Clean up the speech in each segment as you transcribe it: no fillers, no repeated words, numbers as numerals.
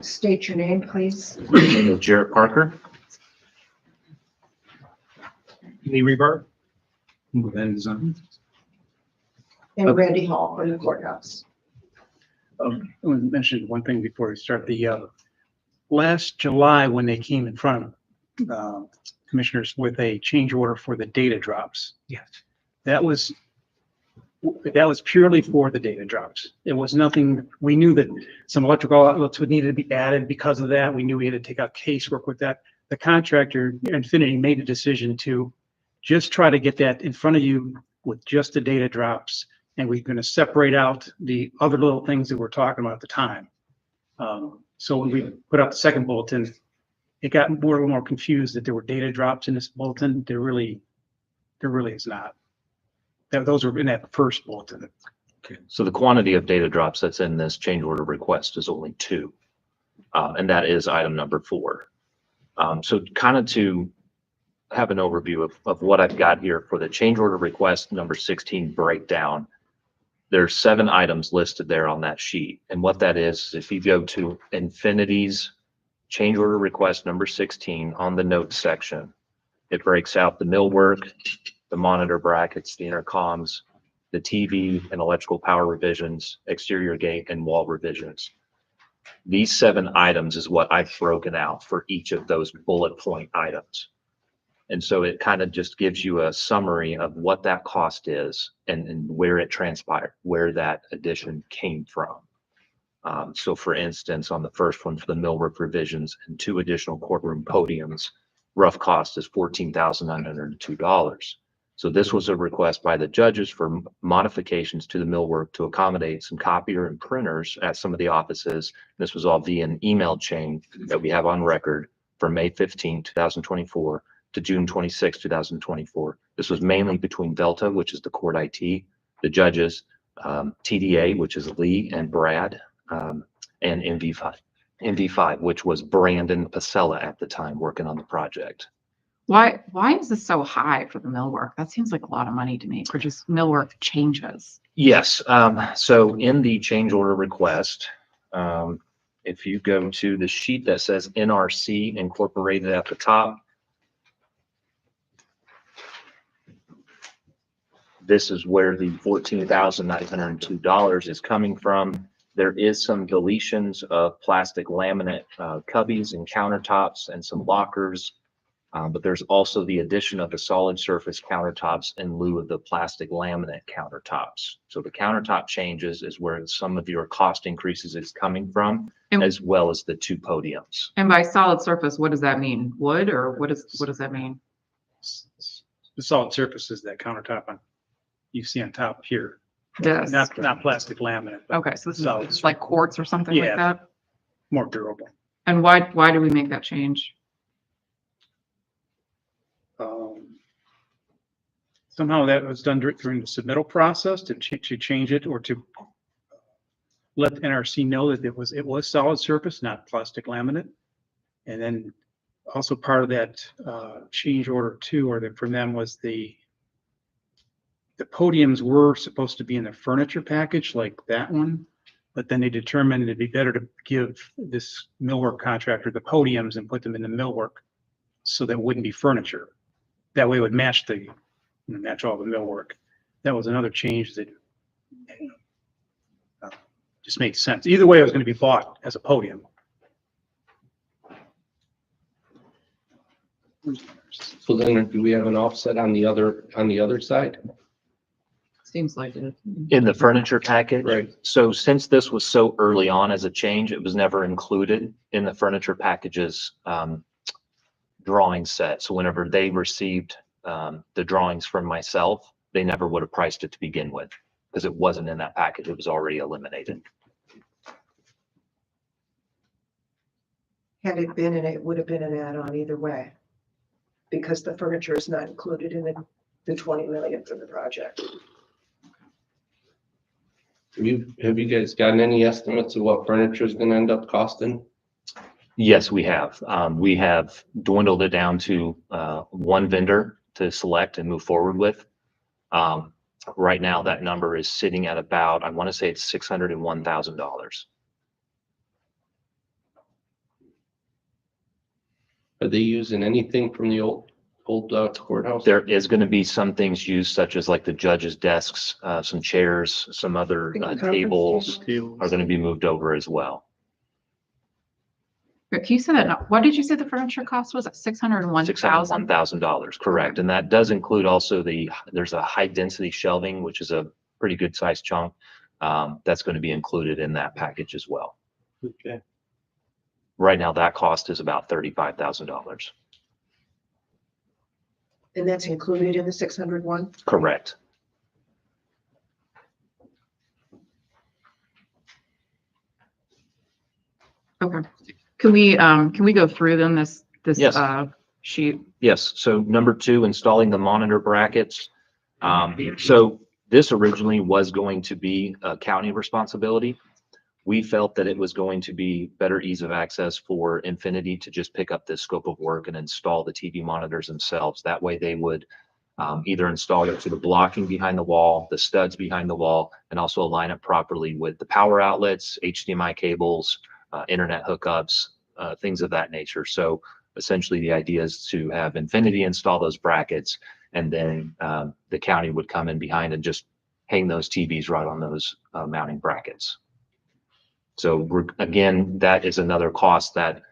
State your name, please. Jarrett Parker. Lee Rebar. With N Design. And Randy Hall from the courthouse. I want to mention one thing before we start. The last July, when they came in front of commissioners with a change order for the data drops. Yes. That was purely for the data drops. It was nothing. We knew that some electrical outlets would need to be added because of that. We knew we had to take out casework with that. The contractor, Infinity, made a decision to just try to get that in front of you with just the data drops. And we're going to separate out the other little things that we're talking about at the time. So when we put out the second bulletin, it got more and more confused that there were data drops in this bulletin. There really is not. Those were in that first bulletin. Okay. So the quantity of data drops that's in this change order request is only 2. And that is item number 4. So kind of to have an overview of what I've got here for the change order request number 16 breakdown. There's 7 items listed there on that sheet. And what that is, if you go to Infinity's change order request number 16 on the notes section, it breaks out the millwork, the monitor brackets, the intercoms, the TV and electrical power revisions, exterior gate and wall revisions. These 7 items is what I've broken out for each of those bullet point items. And so it kind of just gives you a summary of what that cost is and where it transpired, where that addition came from. So for instance, on the first one for the millwork revisions and 2 additional courtroom podiums, rough cost is $14,902. So this was a request by the judges for modifications to the millwork to accommodate some copier and printers at some of the offices. This was all via an email chain that we have on record from May 15, 2024 to June 26, 2024. This was mainly between Velta, which is the court IT, the judges, TDA, which is Lee and Brad, and NV5, which was Brandon Pasella at the time working on the project. Why is this so high for the millwork? That seems like a lot of money to me for just millwork changes. Yes. So in the change order request, if you go to the sheet that says NRC incorporated at the top, this is where the $14,902 is coming from. There is some deletions of plastic laminate cubbies and countertops and some lockers, but there's also the addition of the solid surface countertops in lieu of the plastic laminate countertops. So the countertop changes is where some of your cost increases is coming from, as well as the 2 podiums. And by solid surface, what does that mean? Wood, or what does that mean? The solid surface is that countertop you see on top here. This. Not plastic laminate. Okay, so this solid is like quartz or something like that? More durable. And why do we make that change? Somehow that was done during the submittal process to change it, or to let the NRC know that it was solid surface, not plastic laminate. And then also part of that change order too, or from them, was the podiums were supposed to be in the furniture package like that one, but then they determined it'd be better to give this millwork contractor the podiums and put them in the millwork so that it wouldn't be furniture. That way it would match all the millwork. That was another change that just made sense. Either way, it was going to be bought as a podium. So then do we have an offset on the other side? Seems like it. In the furniture package? Right. So since this was so early on as a change, it was never included in the furniture package's drawing set. So whenever they received the drawings from myself, they never would have priced it to begin with because it wasn't in that package. It was already eliminated. Had it been, and it would have been an add-on either way, because the furniture is not included in the 20 million for the project. Have you guys gotten any estimates of what furniture is going to end up costing? Yes, we have. We have dwindled it down to 1 vendor to select and move forward with. Right now, that number is sitting at about, I want to say it's $601,000. Are they using anything from the old courthouse? There is going to be some things used such as like the judge's desks, some chairs, some other Conference tables tables. are going to be moved over as well. Rick, you said that, what did you say the furniture cost was? $601,000? $601,000, correct. And that does include also there's a high density shelving, which is a pretty good sized chunk. That's going to be included in that package as well. Okay. Right now, that cost is about $35,000. And that's included in the 601? Correct. Okay. Can we go through them, this Yes. sheet? Yes, so number 2, installing the monitor brackets. So this originally was going to be a county responsibility. We felt that it was going to be better ease of access for Infinity to just pick up this scope of work and install the TV monitors themselves. That way they would either install it to the blocking behind the wall, the studs behind the wall, and also align it properly with the power outlets, HDMI cables, internet hookups, things of that nature. So essentially the idea is to have Infinity install those brackets, and then the county would come in behind and just hang those TVs right on those mounting brackets. So again, that is another cost that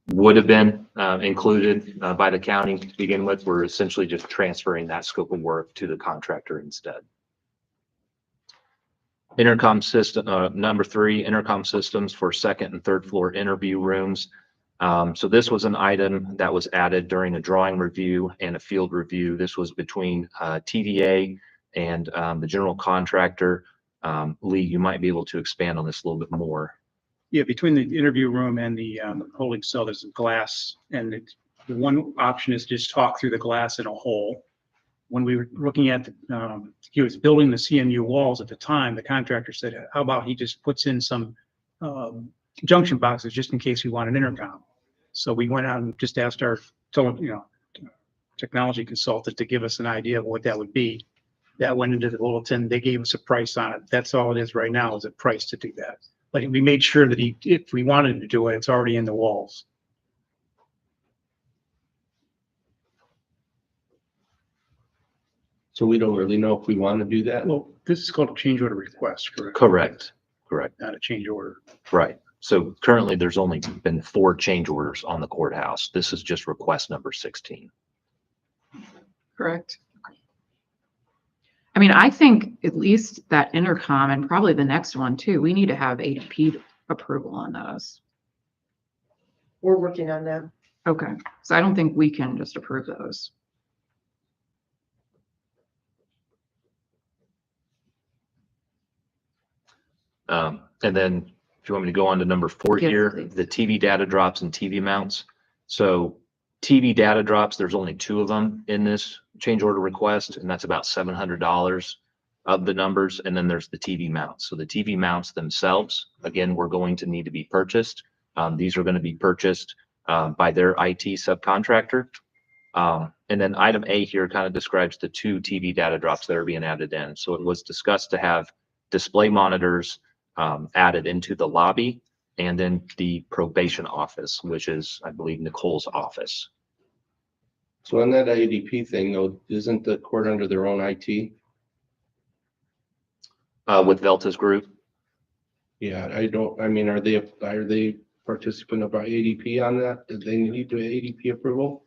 would have been included by the county to begin with. We're essentially just transferring that scope of work to the contractor instead. Intercom system, number 3, intercom systems for second and third floor interview rooms. So this was an item that was added during a drawing review and a field review. This was between TVA and the general contractor. Lee, you might be able to expand on this a little bit more. Yeah, between the interview room and the holding cell, there's glass, and the one option is just talk through the glass in a hole. When we were looking at, he was building the CMU walls at the time, the contractor said, how about he just puts in some junction boxes just in case we want an intercom. So we went out and just asked our technology consultant to give us an idea of what that would be. That went into the bulletin. They gave us a price on it. That's all it is right now, is a price to do that. But we made sure that if we wanted to do it, it's already in the walls. So we don't really know if we want to do that. Well, this is called a change order request, correct? Correct. Not a change order. Right. So currently there's only been 4 change orders on the courthouse. This is just request number 16. Correct. I mean, I think at least that intercom and probably the next one too, we need to have ADP approval on those. We're working on that. Okay, so I don't think we can just approve those. And then if you want me to go on to number 4 Yes, here, please. the TV data drops and TV mounts. So TV data drops, there's only 2 of them in this change order request, and that's about $700 of the numbers. And then there's the TV mounts. So the TV mounts themselves, again, we're going to need to be purchased. These are going to be purchased by their IT subcontractor. And then item A here kind of describes the 2 TV data drops that are being added in. So it was discussed to have display monitors added into the lobby, and then the probation office, which is, I believe, Nicole's office. So on that ADP thing, though, isn't the court under their own IT? With Velta's group. Yeah, are they participant of our ADP on that? Do they need the ADP approval?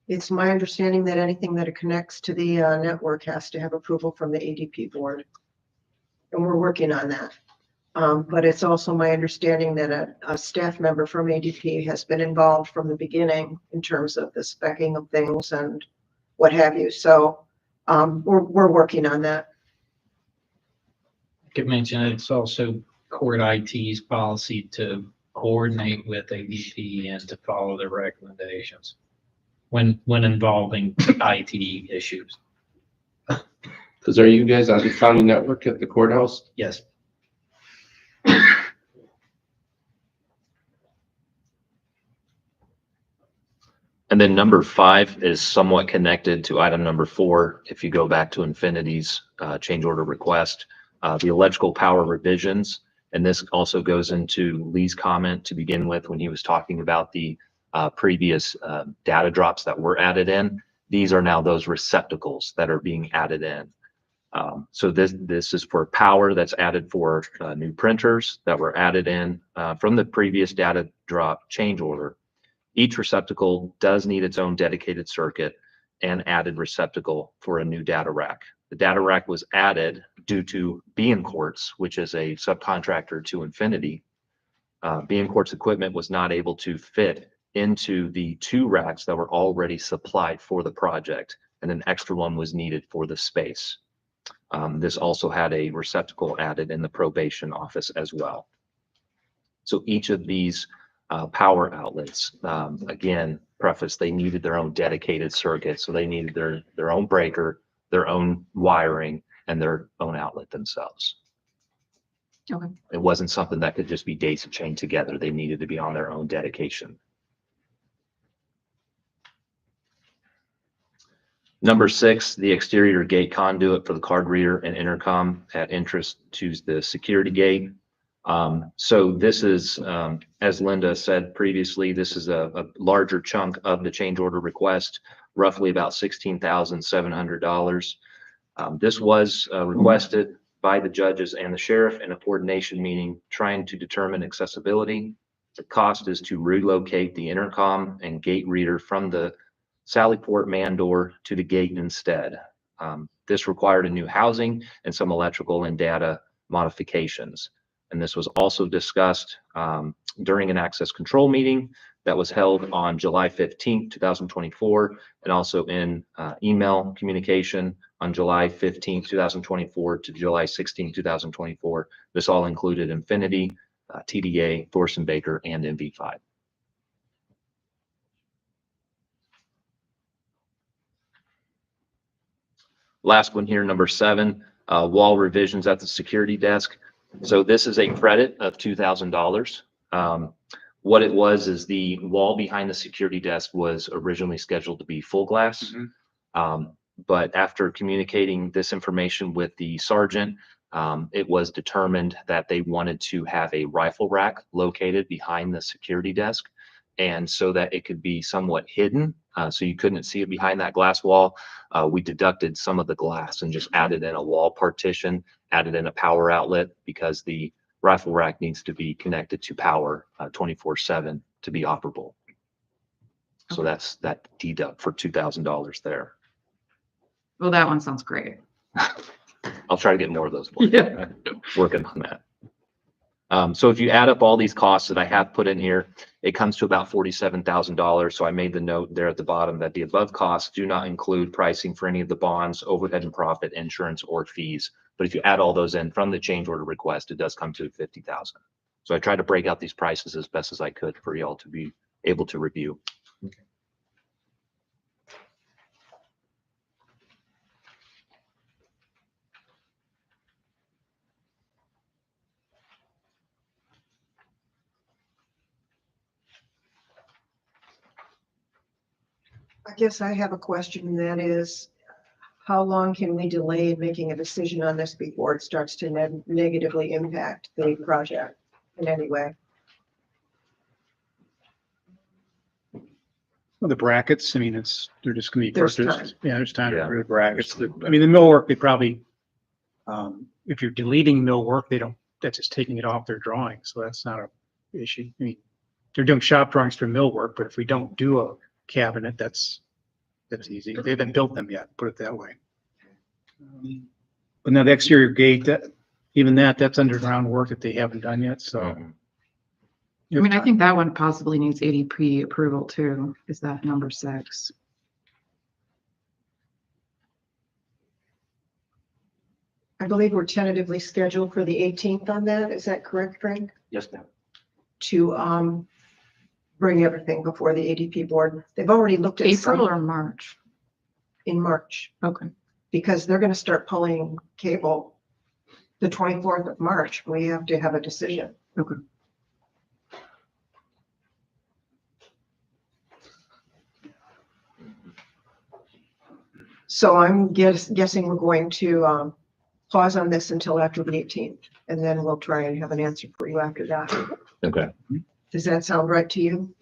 It's my understanding that anything that it connects to the network has to have approval from the ADP board. And we're working on that. But it's also my understanding that a staff member from ADP has been involved from the beginning in terms of the speccing of things and what have you. So we're working on that. Could mention it's also court IT's policy to coordinate with ADP and to follow their recommendations when involving IT issues. Because are you guys on the county network at the courthouse? Yes. And then number 5 is somewhat connected to item number 4. If you go back to Infinity's change order request, the electrical power revisions, and this also goes into Lee's comment to begin with when he was talking about the previous data drops that were added in. These are now those receptacles that are being added in. So this is for power that's added for new printers that were added in from the previous data drop change order. Each receptacle does need its own dedicated circuit and added receptacle for a new data rack. The data rack was added due to Quartz, which is a subcontractor to Infinity. Quartz equipment was not able to fit into the 2 racks that were already supplied for the project, and an extra one was needed for the space. This also had a receptacle added in the probation office as well. So each of these power outlets, again, preface, they needed their own dedicated circuit. So they needed their own breaker, their own wiring, and their own outlet themselves. Okay. It wasn't something that could just be daisy chained together. They needed to be on their own dedication. Number 6, the exterior gate conduit for the card reader and intercom at entrance to the security gate. So this is, as Linda said previously, this is a larger chunk of the change order request, roughly about $16,700. This was requested by the judges and the sheriff in a coordination meeting trying to determine accessibility. The cost is to relocate the intercom and gate reader from the Sallyport man door to the gate instead. This required a new housing and some electrical and data modifications. And this was also discussed during an access control meeting that was held on July 15th, 2024, and also in email communication on July 15th, 2024 to July 16th, 2024. This all included Infinity, TDA, Thorson Baker, and NV5. Last one here, number 7, wall revisions at the security desk. So this is a credit of $2,000. What it was is the wall behind the security desk was originally scheduled to be full glass. But after communicating this information with the sergeant, it was determined that they wanted to have a rifle rack located behind the security desk. And so that it could be somewhat hidden, so you couldn't see it behind that glass wall, we deducted some of the glass and just added in a wall partition, added in a power outlet, because the rifle rack needs to be connected to power 24/7 to be operable. So that's that deduct for $2,000 there. Well, that one sounds great. I'll try to get more of those. For you. Yeah. Working on that. So if you add up all these costs that I have put in here, it comes to about $47,000. So I made the note there at the bottom that the above costs do not include pricing for any of the bonds, overhead and profit, insurance, or fees. But if you add all those in from the change order request, it does come to $50,000. So I tried to break out these prices as best as I could for y'all to be able to review. I guess I have a question, and that is, how long can we delay making a decision on this before it starts to negatively impact the project in any way? Well, the brackets, I mean, they're just gonna be There's purchased. Yeah, there's time Yeah. for the brackets. I mean, the millwork, they probably, if you're deleting millwork, that's just taking it off their drawing. So that's not a issue. I mean, they're doing shop drawings for millwork, but if we don't do a cabinet, that's easy. They haven't built them yet, put it that way. But now the exterior gate, that's underground work that they haven't done yet, so. I mean, I think that one possibly needs ADP approval too. Is that number 6? I believe we're tentatively scheduled for the 18th on that. Is that correct, Frank? Yes, ma'am. To bring everything before the ADP board. They've already looked at April some or March? in March, Okay. because they're going to start pulling cable the 24th of March. We have to have a decision. Okay. So I'm guessing we're going to pause on this until after the 18th, and then we'll try and have an answer for you after that. Okay. Does that sound right to you?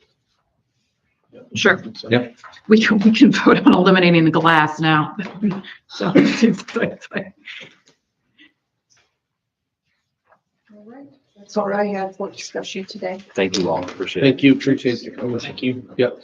Sure. Yep. We can vote on eliminating the glass now. So, That's all I had for discussion today. Thank you all. Appreciate it. Thank you, appreciate you coming. Thank you. Yep.